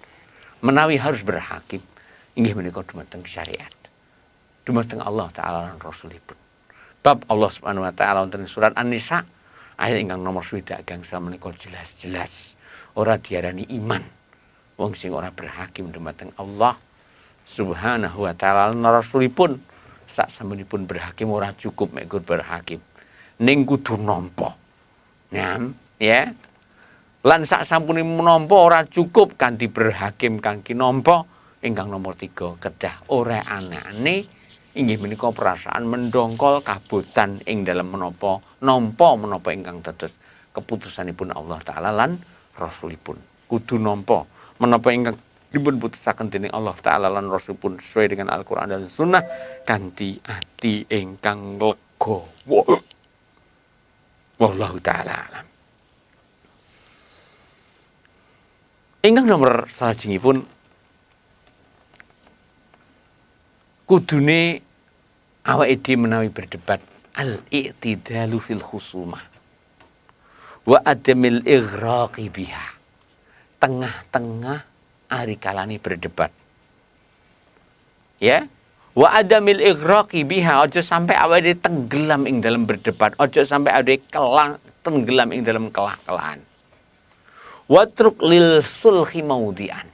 menawi harus berhakim inggih menika dumateng syariat, dumateng Allah Ta'ala lan Rasulipun. Bab Allah Subhanahu wa taala wonten surat An-Nisa ayat ingkang nomor 20 gangsal menika jelas-jelas ora diarani iman wong sing ora berhakim dumateng Allah Subhanahu wa taala lan Rasulipun. Sak sampunipun berhakim ora cukup mek berhakim, ning kudu nampa. Nyam, ya. Lan sak sampunipun nampa ora cukup kanthi berhakim kanthi nampa. Ingkang nomor 3 kedah ora anane inggih menika perasaan mendongkol kabutan ing dalam menapa menapa ingkang dados keputusanipun Allah Ta'ala lan Rasulipun. Kudu nampa menapa ingkang dipun putusaken dening Allah taala lan Rasul pun sesuai dengan Al-Qur'an dan Sunnah kanthi ati ingkang legowo. Wallahu taala alam. Ingkang nomor salajengipun kudune awake dhewe menawi berdebat al-i'tidalu fil khusumah wa adamil ighraqi biha. Tengah-tengah ari kalane berdebat. Ya. Wa adamil ighraqi biha, aja sampai awake tenggelam ing dalam berdebat, aja sampai awake tenggelam ing dalam kelah-kelahan. Watruk lil sulhi maudian.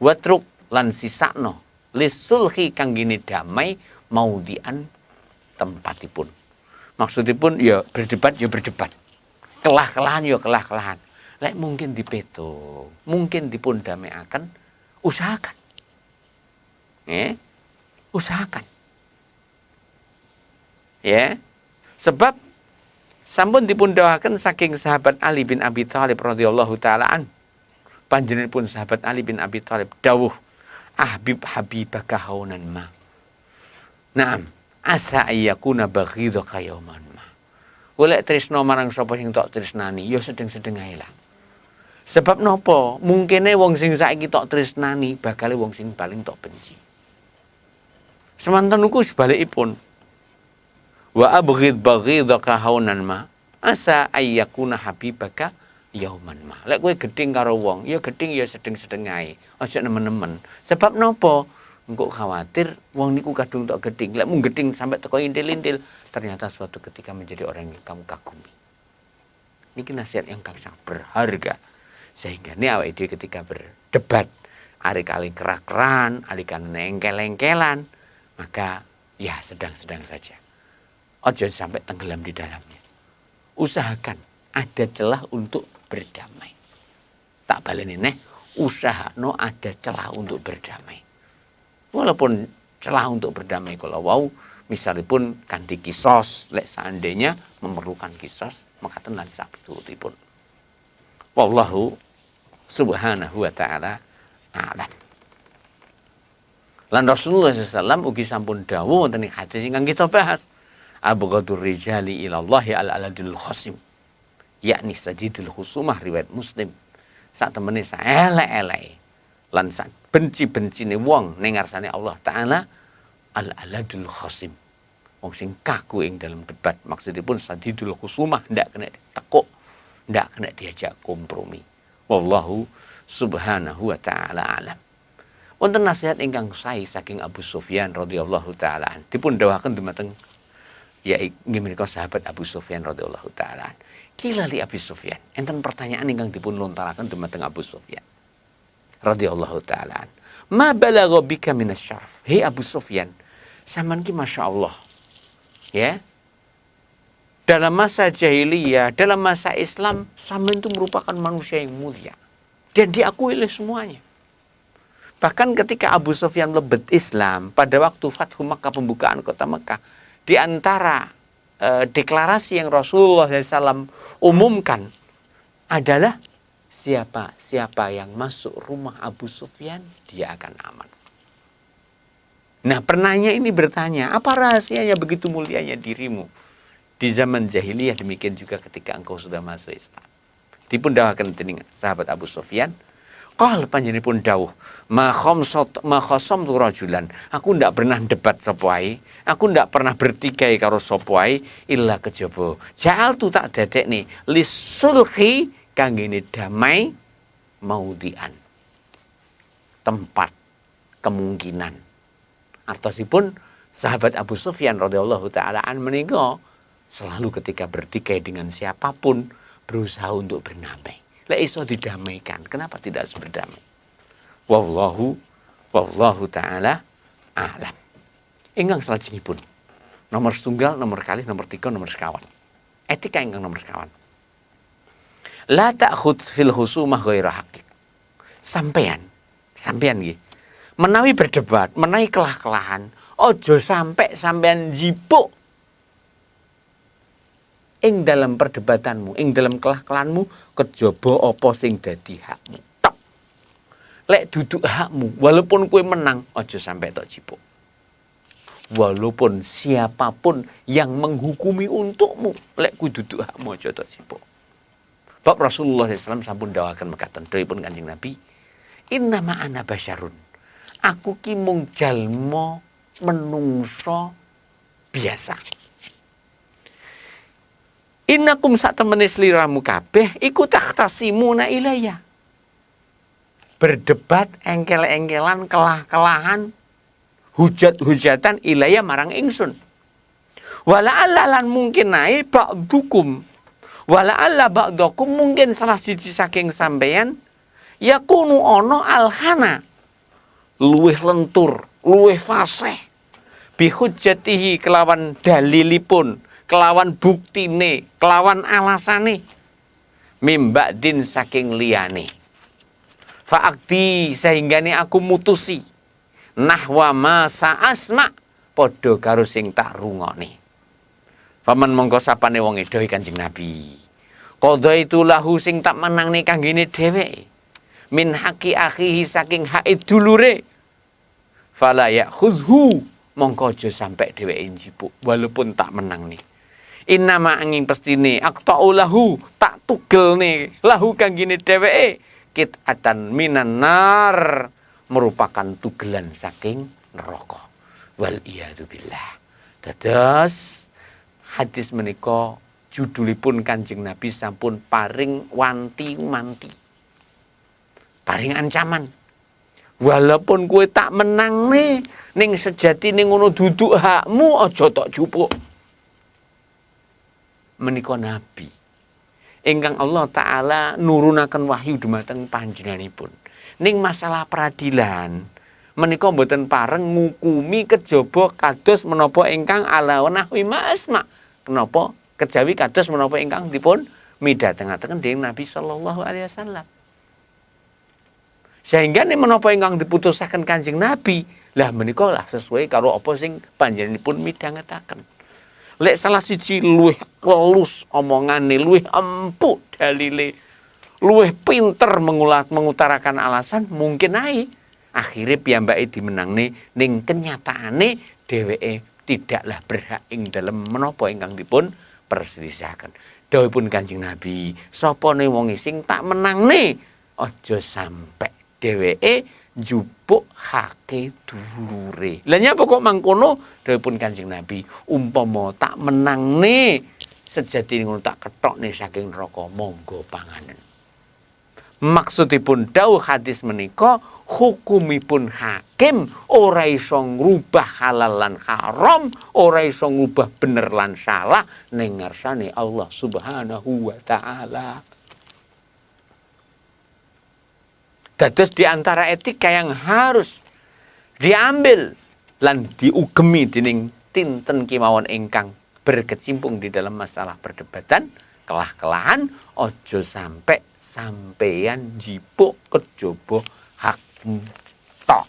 Watruk lan sisakno lis sulhi kanggene damai maudian tempatipun. Maksudipun ya berdebat ya berdebat. Kelah-kelahan ya kelah-kelahan. Lek mungkin dipeto, mungkin dipun damaiaken, usahakan. Usahakan. Ya. Sebab sampun dipun dawuhaken saking sahabat Ali bin Abi Thalib radhiyallahu taala an. Panjenenganipun sahabat Ali bin Abi Thalib dawuh, "Ahbib habibaka haunan ma." Naam, asa ayyakuna baghidaka yauman ma. Golek tresno marang sapa sing tok tresnani, ya sedeng-sedeng ae lah. Sebab napa? Mungkine wong sing saiki tok tresnani bakal wong sing paling tok benci. Semanten niku sebalikipun. Wa abghid baghidaka haunan ma asa ayyakuna habibaka yauman ma. Lek kowe geding karo wong, ya geding ya sedeng-sedeng ae. Aja nemen-nemen. Sebab napa? Engko khawatir wong niku kadung tok geding. Lek mung geding sampai teko intil-intil, ternyata suatu ketika menjadi orang yang kamu kagumi. Niki nasihat yang sangat berharga. Sehingga ini awake dhewe ketika berdebat, ari kali kerak-keran, ari kan engkel-engkelan, maka ya sedang-sedang saja. Ojo sampai tenggelam di dalamnya. Usahakan ada celah untuk berdamai. Tak baleni neh, usahano ada celah untuk berdamai. Walaupun celah untuk berdamai kalau wau misalipun kanthi kisos, lek seandainya memerlukan kisos, maka tenan sapiturutipun. Wallahu subhanahu wa ta'ala a'lam. Lan Rasulullah SAW ugi sampun dawuh wonten ing hadis ingkang kita bahas. Abghadur rijali ilallahi al-aladul khosim. Yakni sadidul khusumah riwayat Muslim. Sak temene saelek-eleke lan sak benci-bencine wong ning ngarsane Allah taala al-aladul khosim. Wong sing kaku ing dalam debat, maksudipun sadidul khusumah ndak kena tekuk, ndak kena diajak kompromi. Wallahu subhanahu wa ta'ala alam. Wonten nasihat ingkang sae saking Abu Sufyan radhiyallahu taala an. Dipun dawuhaken dumateng ya inggih menika sahabat Abu Sufyan radhiyallahu taala an. Kila li Abu Sufyan. Enten pertanyaan ingkang dipun lontaraken dumateng Abu Sufyan radhiyallahu taala an. Ma balagha bika minasyarf. Hei Abu Sufyan, sampean ki masyaallah. Ya. Dalam masa jahiliyah, dalam masa Islam, sampean itu merupakan manusia yang mulia dan diakui oleh semuanya. Bahkan ketika Abu Sufyan melebet Islam pada waktu Fathu Makkah, pembukaan kota Makkah, di antara deklarasi yang Rasulullah SAW umumkan adalah siapa yang masuk rumah Abu Sufyan, dia akan aman. Nah, penanya ini bertanya, apa rahasianya begitu mulianya dirimu di zaman jahiliyah, demikian juga ketika engkau sudah masuk Islam. Dipun dawuhaken dening sahabat Abu Sufyan, qal panjenenganipun dawuh, ma khasamtu rajulan. Aku ndak pernah debat sapa ae, aku ndak pernah bertikai karo sapa ae illa kejaba. Ja'altu tak dadekne lisulhi kanggene damai maudian. Tempat kemungkinan. Artosipun sahabat Abu Sufyan radhiyallahu taala an menika selalu ketika bertikai dengan siapapun berusaha untuk berdamai. Lek iso didamaikan, kenapa tidak harus berdamai? Wallahu taala a'lam. Ingkang salajengipun nomor setunggal, nomor kalih, nomor 3, nomor sekawan. Etika ingkang nomor sekawan. La ta'khud fil husumah ghaira haqiq. Sampean nggih. Menawi berdebat, menawi kelah-kelahan, ojo sampai sampean jipuk ing dalam perdebatanmu, ing dalam kelah-kelahanmu kejaba apa sing dadi hakmu. Tok. lek duduk hakmu, walaupun kowe menang, aja sampai tok jipuk. Walaupun siapapun yang menghukumi untukmu, lek kowe duduk hakmu aja tok jipuk. Bab Rasulullah SAW sampun dawakan mekaten dawuhipun Kanjeng Nabi, innama ana basyarun. Aku ki mung jalma menungso biasa. Innakum sak temene sliramu kabeh iku takhtasimuna ilayya. Berdebat engkel-engkelan, kelah-kelahan, hujat-hujatan ilayya marang ingsun. Wala'alla lan mungkin nae ba'dukum. Wala'alla ba'dakum mungkin salah siji saking sampeyan yakunu ono alhana. Luweh lentur, luweh fasih. Bihujjatihi kelawan dalilipun, kelawan buktine, kelawan alasane. Mimba'din saking liyane. Fa'akti sehinggane aku mutusi. Nahwa masa asma podo karo sing tak rungokne. Paman mongko sapane wong dawuh Kanjeng Nabi. Qadha itu lahu sing tak menangne kanggene dheweke. Min haqi akhihi saking hak dulure. Fala ya'khudhu mongko aja sampe dheweke njipuk walaupun tak menangne. Innama angin pestine aqta'u lahu tak tugelne lahu kanggene dheweke kit'atan minan nar merupakan tugelan saking neraka. Wal iyadu billah. Dados hadis menika judulipun Kanjeng Nabi sampun paring wanti-wanti. Paring ancaman. Walaupun kowe tak menang ning sejatine ngono duduk hakmu aja tok jupuk. Menika Nabi ingkang Allah Ta'ala nurunaken wahyu dumateng panjenenganipun. Ning masalah peradilan menika mboten pareng ngukumi kejaba kados menapa ingkang ala nahwi ma'asma. Menapa kejawi kados menapa ingkang dipun midhatengaken dening Nabi sallallahu alaihi wasallam. Sehingga nih menapa ingkang diputusaken Kanjeng Nabi, lah menika lah sesuai karo apa sing panjenenganipun midhangetaken. Lek salah siji luwih lelus omongane, luwih empuk dalile, luwih pinter mengutarakan alasan, mungkin ae akhire piyambake dimenangne ning kenyataane dheweke tidaklah berhak ing dalem menapa ingkang dipun perselisihaken. Dawuhipun Kanjeng Nabi, sapane wong sing tak menangne aja sampe dheweke njupuk hake dulure. Lah nyapa kok mangkono? Dawuhipun Kanjeng Nabi, umpama tak menangne sejatine ngono tak ketokne saking neraka, monggo panganen. Maksudipun dawuh hadis menika hukumipun hakim ora iso ngrubah halal lan haram, ora iso ngrubah bener lan salah ning ngarsane Allah Subhanahu wa taala. Dados di antara etika yang harus diambil lan diugemi dening tinten kemawon ingkang berkecimpung di dalam masalah perdebatan, kelah-kelahan, ojo sampai sampeyan jipuk kejaba hakmu tok.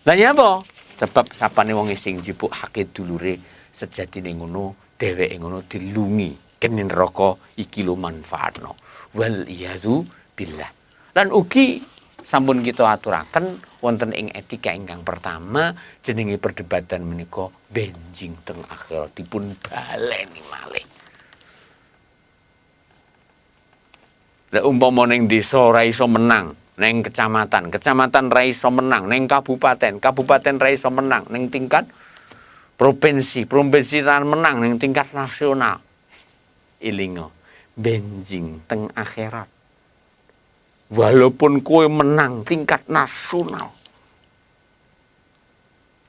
Lah nyapa? Sebab sapane wong sing jipuk hake dulure sejatine ngono, dheweke ngono dilungi kene neraka iki lho manfaatno. Wal iyadu billah. Lan ugi sampun kita aturaken wonten ing etika ingkang pertama jenenge perdebatan menika benjing teng akhirat dipun baleni malih. Lah umpama ning desa ora iso menang, ning kecamatan ra iso menang, ning kabupaten ra iso menang, ning tingkat provinsi lan menang ning tingkat nasional. Ilingo benjing teng akhirat. Walaupun kowe menang tingkat nasional,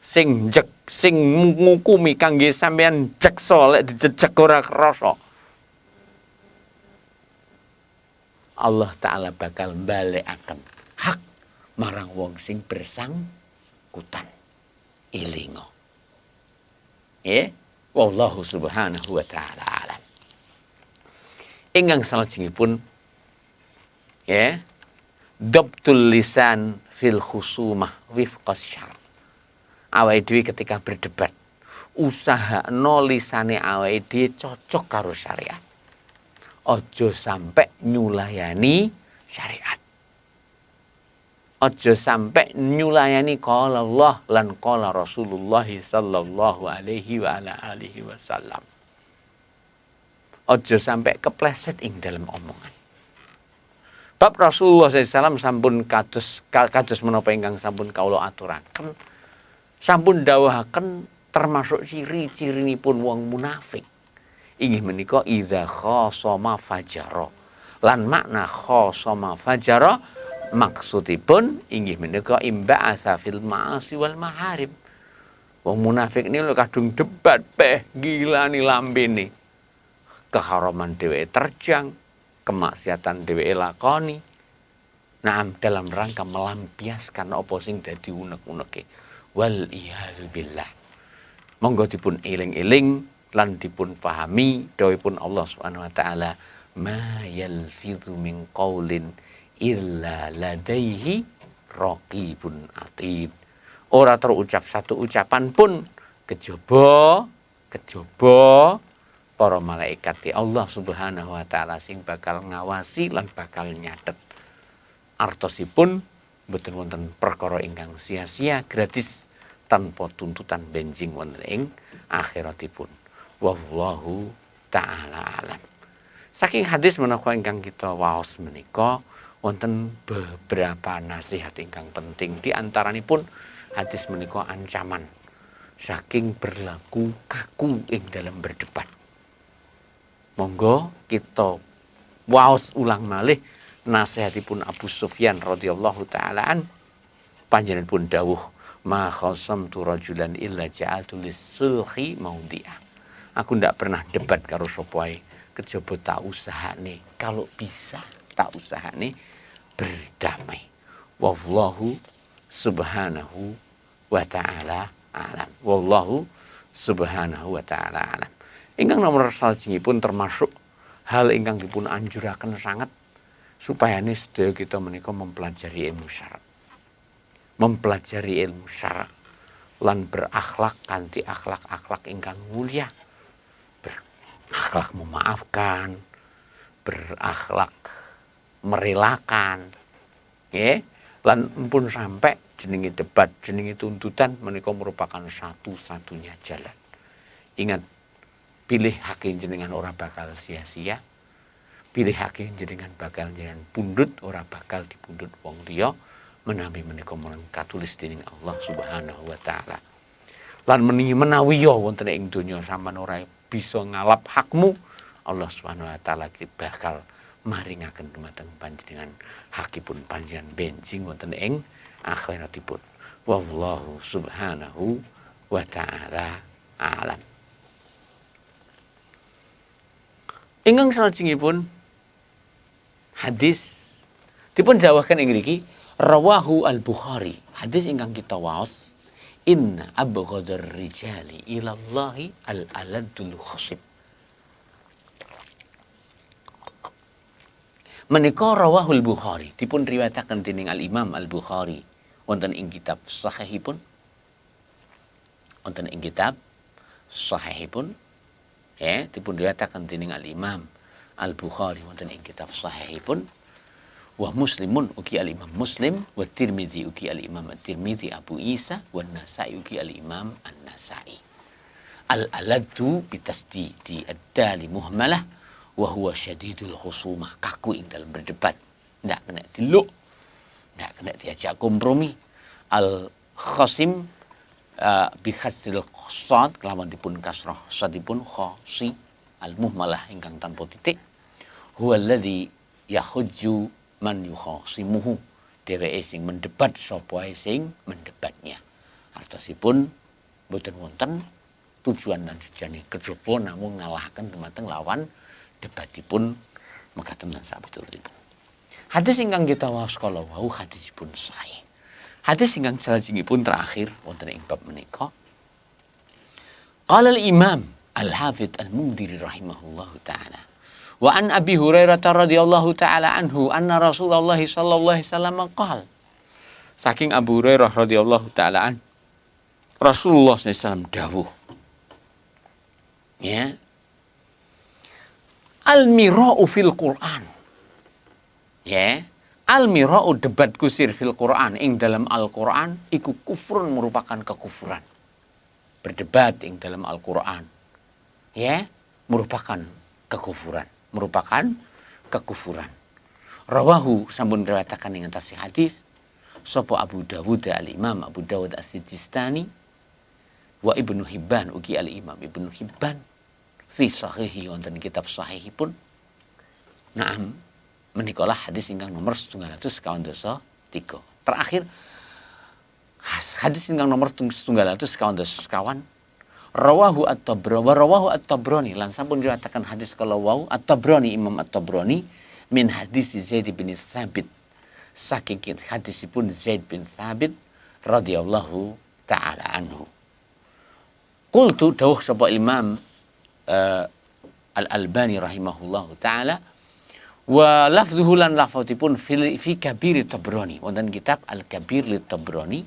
sing ngukumi kangge sampean jeksa lek dijejeg ora krasa, Allah Ta'ala bakal balekaken hak marang wong sing bersangkutan. Ilingo. Wallahu subhanahu wa ta'ala alam. Ingkang salajengipun dabtul lisan fil khusumah wifqas syara. Awake dhewe ketika berdebat, usahakno lisane awake dhewe cocok karo syariat. Aja sampai nyulayani syariat. Aja sampai nyulayani qala Allah lan qala Rasulullah sallallahu alaihi wa ala alihi wasallam. Aja sampai kepleset ing dalam omongan. Bab Rasulullah SAW sampun kados menapa ingkang sampun kawula aturaken. Sampun dawuhaken termasuk ciri-cirinipun wong munafik. Inggih menika idza khasama fajara. Lan makna khasama fajara maksudipun inggih menika imba'asa fil ma'asi wal maharib. Wong munafik niku kadung debat peh gilani lambene. Keharaman dheweke terjang, kemaksiatan dheweke lakoni. Naam dalam rangka melampiaskan apa sing dadi unek-uneke. Wal iyadu billah. Monggo dipun eling-eling lan dipun pahami dawuhipun Allah Subhanahu wa taala, ma yalfizu min qaulin illa ladaihi raqibun atid. Ora terucap satu ucapan pun kejaba para malaikat Allah Subhanahu wa taala sing bakal ngawasi lan bakal nyatet. Artosipun mboten wonten perkara ingkang sia-sia gratis tanpa tuntutan benjing wonten ing akhiratipun. Wallahu taala alam. Saking hadis menawa ingkang kita waos menika wonten beberapa nasihat ingkang penting. Di antaranipun hadis menika ancaman saking berlaku kaku ing dalam berdebat. Monggo kita waos ulang malih nasihatipun Abu Sufyan radhiyallahu taala an. Panjenenganipun dawuh, ma khasamtu rajulan illa ja'altu lis-sulhi maudhi'a. Aku ndak pernah debat karo sapa ae kejaba tak usahane kalau bisa tak usahane berdamai. Wallahu subhanahu wa ta'ala alam. Wallahu subhanahu wa ta'ala alam. Ingkang nomor salajengipun termasuk hal ingkang dipun anjuraken sangat supayane sedaya kita menika mempelajari ilmu syara. Mempelajari ilmu syara lan berakhlak kanthi akhlak-akhlak ingkang mulia. Berakhlak memaafkan, berakhlak merelakan. Nggih, lan pun sampai jenenge debat, jenenge tuntutan menika merupakan satu-satunya jalan. Ingat, pilih hak jenengan ora bakal sia-sia. Pilih hak jenengan bakal jenengan pundhut ora bakal dipundhut wong liya menawi menika katulis dening Allah Subhanahu wa taala. Lan menawi ya wonten ing donya sampean ora bisa ngalap hakmu, Allah Subhanahu wa taala bakal maringaken dumateng panjenengan hakipun panjenengan benjing wonten ing akhiratipun. Wallahu subhanahu wa ta'ala alam. Ingkang salajengipun hadis dipun dawuhaken ing mriki rawahu al-Bukhari. Hadis ingkang kita waos, inna abghadar rijali ilallahi al-aladul khasib. Menika rawahul Bukhari dipun riwayataken dening Al-Imam Al-Bukhari wonten ing kitab sahihipun. Wonten ing kitab sahihipun ya dipun riwayataken dening Al-Imam Al-Bukhari wonten ing kitab sahihipun. Wa Muslimun ugi Al-Imam Muslim, wa Tirmidzi ugi Al-Imam At-Tirmidzi, Abu Isa, wa Nasa'i ugi Al-Imam An-Nasa'i. Al-aladu bitasdidi ad-dali muhmalah wa huwa syadidul khusumah. Kaku ing dalam berdebat, ndak kena diluk, ndak kena diajak kompromi. Al-khasim bi khasril shad kelawan dipun kasrah sadipun khasi al-muhmalah ingkang tanpa titik. Huwa alladzi yahujju man yukhasimuhu. Dheweke sing mendebat sapa ae sing mendebatnya. Artosipun boten wonten tujuan lan sejane kejaba namung ngalahaken dumateng lawan debatipun mekaten lan sabetulipun. Hadis ingkang kita waos kala wau hadisipun sahih. Hadis ingkang salajengipun terakhir wonten ing bab menika. Qala al-Imam Al-Hafidz Al-Mundhiri rahimahullahu taala. Wa an Abi Hurairah radhiyallahu taala anhu anna Rasulullah sallallahu alaihi wasallam qala. Saking Abu Hurairah radhiyallahu taala an Rasulullah sallallahu alaihi wasallam dawuh. Ya. Al-mira'u fil Qur'an. Ya, Al-mira'u debat kusir fil Qur'an ing dalam Al-Qur'an iku kufrun merupakan kekufuran. Berdebat ing dalam Al-Qur'an ya merupakan kekufuran, Rawahu sampun riwayataken ing atas hadis sapa Abu Dawud al-Imam Abu Dawud as-Sijistani wa Ibnu Hibban ugi al-Imam Ibnu Hibban fi sahihi wonten kitab sahihipun. Naam menikalah hadis ingkang nomor 753. Terakhir hadis ingkang nomor 751 rawahu at-Tabrani lan sampun diriwayataken hadis kala wau at-Tabrani Imam at-Tabrani min hadis Zaid bin Thabit saking hadisipun Zaid bin Thabit radhiyallahu taala anhu. Qultu dawuh sapa Imam Al-Albani rahimahullahu taala wa lafdhuhu lan lafadzipun fi kabir Tabrani wonten kitab Al-Kabir li Tabrani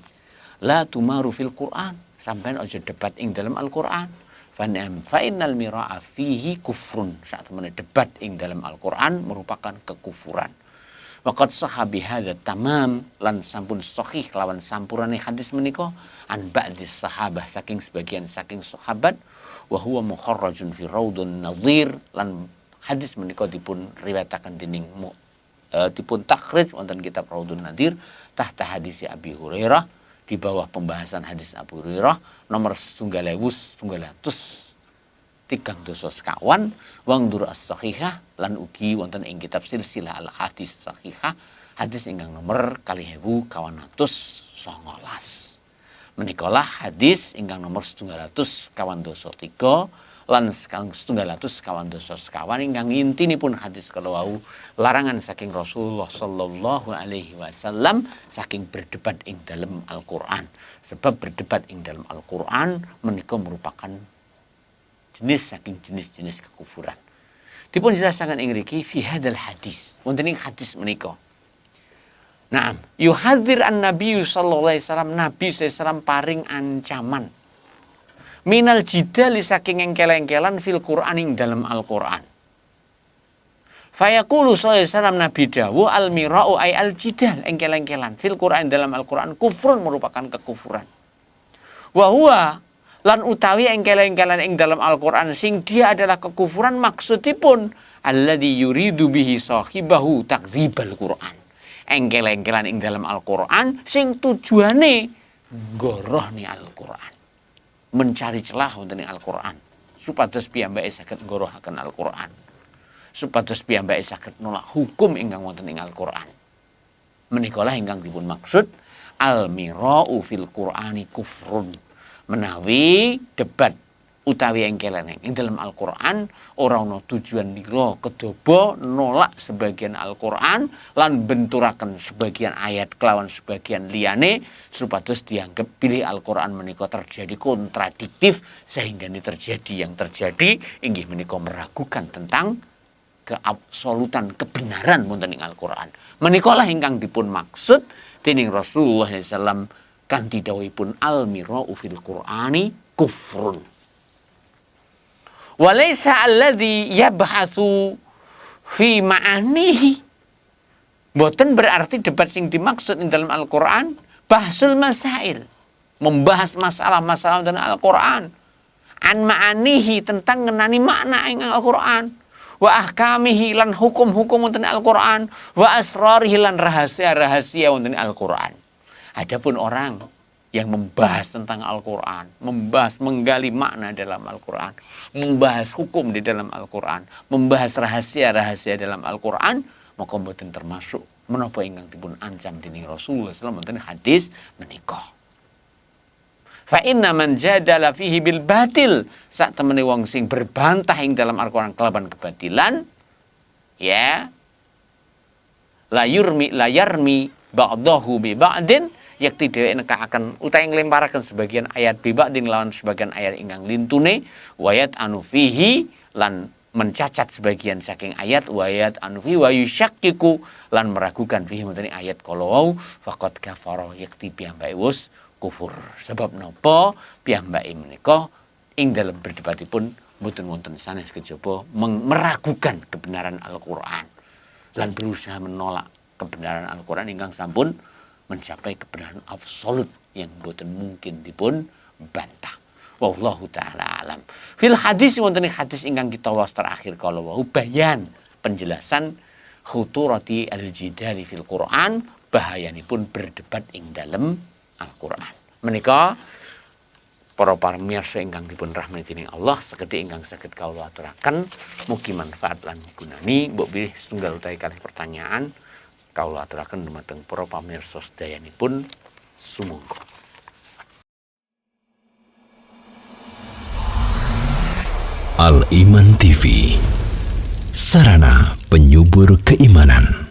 la tumaru fil Qur'an sampeyan aja debat ing dalam Al-Qur'an fa innal mira'a fihi kufrun saat temene debat ing dalam Al-Qur'an merupakan kekufuran. Waqad sahabi hadza tamam lan sampun sahih lawan sampurane hadis menika an ba'dis sahabah saking sebagian saking sahabat wa huwa mukharrajun fi raudun nadhir lan hadis menika dipun riwayataken dening dipun takhrij wonten kitab Raudun Nadir tahta hadis Abi Hurairah di bawah pembahasan hadis Abu Hurairah nomor 3.330 wang dur as-sahihah lan ugi wonten ing kitab silsilah al-hadis sahihah hadis ingkang nomor 2219 menikalah hadis ingkang nomor 723 lan setunggal atus kawan dosa sekawan ingkang intinipun hadis kala wau larangan saking Rasulullah sallallahu alaihi wasallam saking berdebat ing dalam Al-Qur'an. Sebab berdebat ing dalam Al-Qur'an menika merupakan jenis saking jenis-jenis kekufuran. Dipun jelasaken ing mriki fi hadzal hadis. Wonten ing hadis menika. Naam, yuhadzir an-nabiy sallallahu alaihi wasallam Nabi sallallahu alaihi wasallam paring ancaman minal jidali saking engkel-engkelan fil Qur'an ing dalam Al-Qur'an. Fayaqulu sallallahu alaihi wasallam Nabi dawuh al-mira'u ay al-jidal engkel-engkelan fil Qur'an dalam Al-Qur'an kufrun merupakan kekufuran. Wa huwa lan utawi engkel-engkelan ing dalam Al-Qur'an sing dia adalah kekufuran maksudipun alladzi yuridu bihi sahibahu takdzibal Qur'an. Engkel-engkelan ing dalam Al-Qur'an sing tujuane ngorohni Al-Qur'an. Mencari celah wonten ing Al-Qur'an supados piyambake saged nggorohaken Al-Qur'an supados piyambake saged nolak hukum ingkang wonten ing Al-Qur'an menikalah ingkang dipun maksud al-mira'u fil Qur'ani kufrun menawi debat utawi engkelan ing dalam Al-Qur'an ora ana tujuan mira kedaba nolak sebagian Al-Qur'an lan benturaken sebagian ayat kelawan sebagian liyane supados dianggap pilih Al-Qur'an menika terjadi kontradiktif sehingga ini terjadi yang terjadi inggih menika meragukan tentang keabsolutan kebenaran wonten ing Al-Qur'an. Menikalah ingkang dipun maksud dening Rasulullah sallallahu alaihi wasallam kanthi dawuhipun al-mira'u fil Qur'ani kufrun. Walaysa alladhi yabhatsu fi ma'anihi. Boten berarti debat sing dimaksud ing dalam Al-Qur'an bahsul masail, membahas masalah-masalah dalam Al-Qur'an. An ma'anihi tentang ngenani makna ing Al-Qur'an. Wa ahkamihi lan hukum-hukum wonten Al-Qur'an, wa asrarihi lan rahasia-rahasia wonten Al-Qur'an. Adapun orang yang membahas tentang Al-Qur'an, membahas menggali makna dalam Al-Qur'an, membahas hukum di dalam Al-Qur'an, membahas rahasia-rahasia dalam Al-Qur'an, maka mboten termasuk menapa ingkang dipun ancam dening Rasulullah sallallahu alaihi wasallam hadis menika. Fa inna man jadala fihi bil batil, sak temene wong sing berbantah ing dalam Al-Qur'an kelawan kebatilan, ya la yarmi ba'dahu bi ba'din, yakti dheweke nekakaken utawi nglemparaken sebagian ayat bibadin lawan sebagian ayat ingkang lintune wayat anu fihi lan mencacat sebagian saking ayat wayat anu fihi wa yusyakkiku lan meragukan fihi wonten ayat kalawau faqad kafara yakti piyambake wis kufur. Sebab napa piyambake menika ing dalam berdebatipun mboten wonten sanes kejaba meragukan kebenaran Al-Qur'an lan berusaha menolak kebenaran Al-Qur'an ingkang sampun mencapai kebenaran absolut yang boten mungkin dipun bantah. Wallahu taala alam. Fil hadis wonten hadis ingkang kita waos terakhir kala wau bayan penjelasan khuturati al-jidali fil Qur'an, bahayanipun berdebat ing dalem Al-Qur'an. Menika para pamirsa ingkang dipun rahmati dening Allah, sekedhik ingkang saged kawula aturaken mugi manfaat lan gunani. Mbok bilih setunggal utawi kalih pertanyaan kawula aturaken dumateng para pamirsa sedayanipun sumangga. Al Iman TV, sarana penyubur keimanan.